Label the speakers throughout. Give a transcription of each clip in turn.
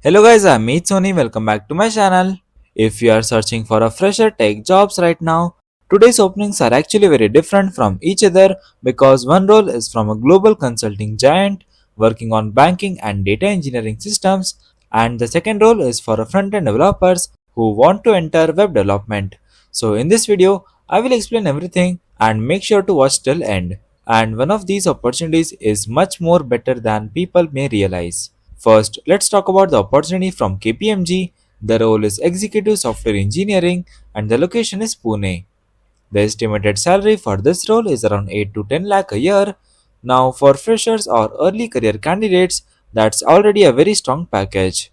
Speaker 1: Hello guys, I'm Sony. Welcome back to my channel. If you are searching for a fresher tech jobs right now, today's openings are actually very different from each other because one role is from a global consulting giant working on banking and data engineering systems, and the second role is for a front-end developers who want to enter web development. So in this video, I will explain everything and make sure to watch till end. And one of these opportunities is much more better than people may realize. First, let's talk about the opportunity from KPMG. The role is Executive Software Engineering and the location is Pune. The estimated salary for this role is around 8 to 10 lakh a year. Now, for freshers or early career candidates, that's already a very strong package.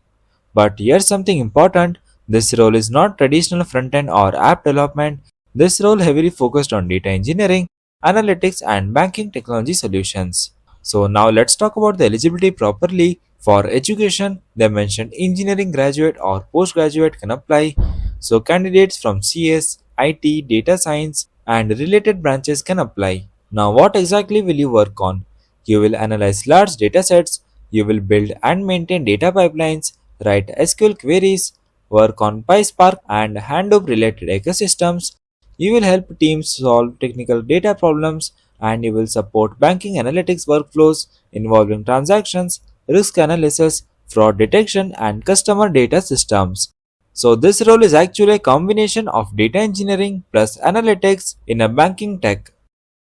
Speaker 1: But here's something important, this role is not traditional front end or app development. This role heavily focused on data engineering, analytics, and banking technology solutions. So, now let's talk about the eligibility properly. For education, they mentioned engineering graduate or postgraduate can apply. So, candidates from CS, IT, data science, and related branches can apply. Now, what exactly will you work on? You will analyze large datasets, you will build and maintain data pipelines, write SQL queries, work on PySpark and Hadoop related ecosystems. You will help teams solve technical data problems and you will support banking analytics workflows involving transactions, risk analysis, fraud detection, and customer data systems. So, this role is actually a combination of data engineering plus analytics in a banking tech.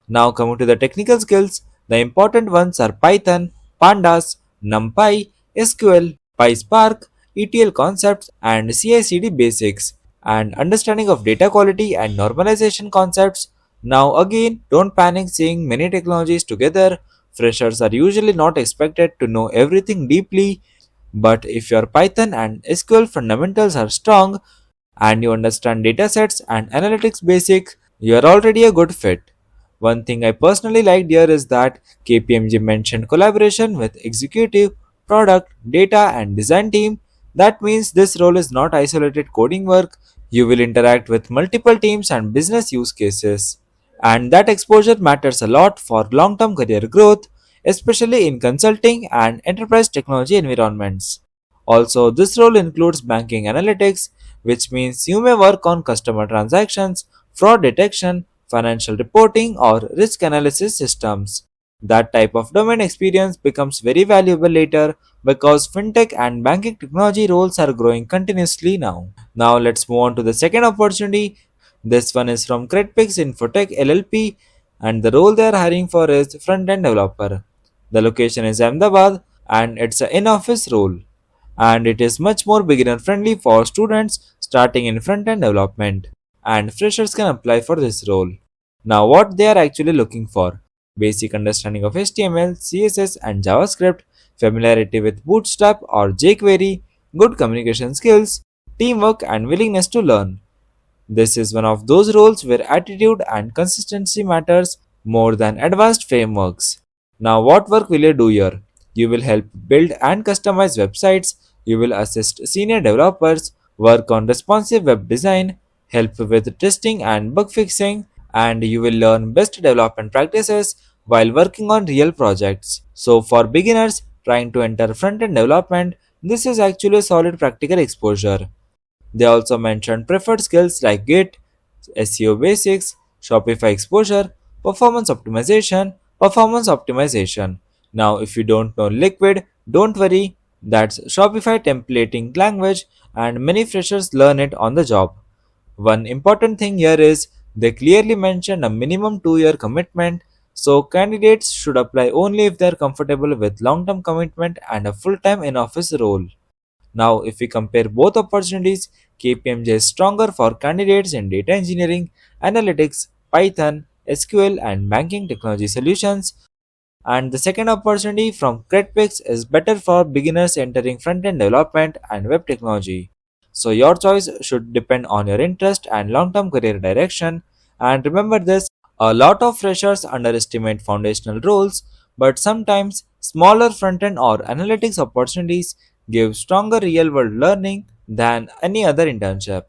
Speaker 1: Now coming to the technical skills, the important ones are Python, Pandas, NumPy, SQL, PySpark, ETL concepts, and CI/CD basics, and understanding of data quality and normalization concepts. Now again, don't panic seeing many technologies together. Freshers are usually not expected to know everything deeply, but if your Python and SQL fundamentals are strong and you understand datasets and analytics basics, you are already a good fit. One thing I personally liked here is that KPMG mentioned collaboration with executive, product, data, and design team. That means this role is not isolated coding work. You will interact with multiple teams and business use cases. And that exposure matters a lot for long term career growth, especially in consulting and enterprise technology environments. Also, this role includes banking analytics, which means you may work on customer transactions, fraud detection, financial reporting, or risk analysis systems. That type of domain experience becomes very valuable later because fintech and banking technology roles are growing continuously now. Now let's move on to the second opportunity. This one is from CreatPix Infotech LLP and the role they are hiring for is front-end developer. The location is Ahmedabad and it's an in-office role and it is much more beginner friendly for students starting in front-end development and freshers can apply for this role. Now what they are actually looking for: basic understanding of HTML, CSS and JavaScript, familiarity with Bootstrap or jQuery, good communication skills, teamwork and willingness to learn. This is one of those roles where attitude and consistency matters more than advanced frameworks. Now, what work will you do here? You will help build and customize websites, you will assist senior developers, work on responsive web design, help with testing and bug fixing, and you will learn best development practices while working on real projects. So, for beginners trying to enter front end development, this is actually a solid practical exposure. They also mentioned preferred skills like Git, SEO basics, Shopify exposure, performance optimization. Now, if you don't know Liquid, don't worry, that's Shopify templating language and many freshers learn it on the job. One important thing here is they clearly mentioned a minimum 2-year commitment, so candidates should apply only if they are comfortable with long term commitment and a full time in office role. Now, if we compare both opportunities, KPMG is stronger for candidates in data engineering, analytics, Python, SQL, and banking technology solutions. And the second opportunity from CreatPix is better for beginners entering front-end development and web technology. So your choice should depend on your interest and long-term career direction. And remember this, a lot of freshers underestimate foundational roles, but sometimes smaller front-end or analytics opportunities give stronger real-world learning than any other internship.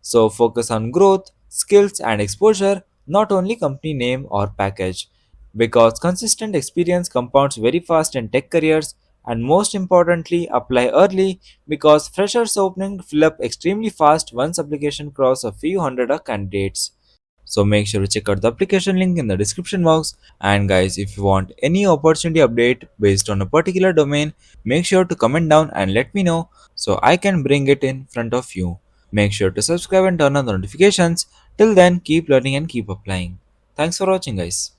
Speaker 1: So focus on growth, skills and exposure, not only company name or package. Because consistent experience compounds very fast in tech careers And most importantly, apply early because freshers opening fill up extremely fast once application cross a few hundred of candidates. So make sure to check out the application link in the description box. And guys, if you want any opportunity update based on a particular domain, make sure to comment down and let me know so I can bring it in front of you. Make sure to subscribe and turn on the notifications. Till then, keep learning and keep applying. Thanks for watching, guys.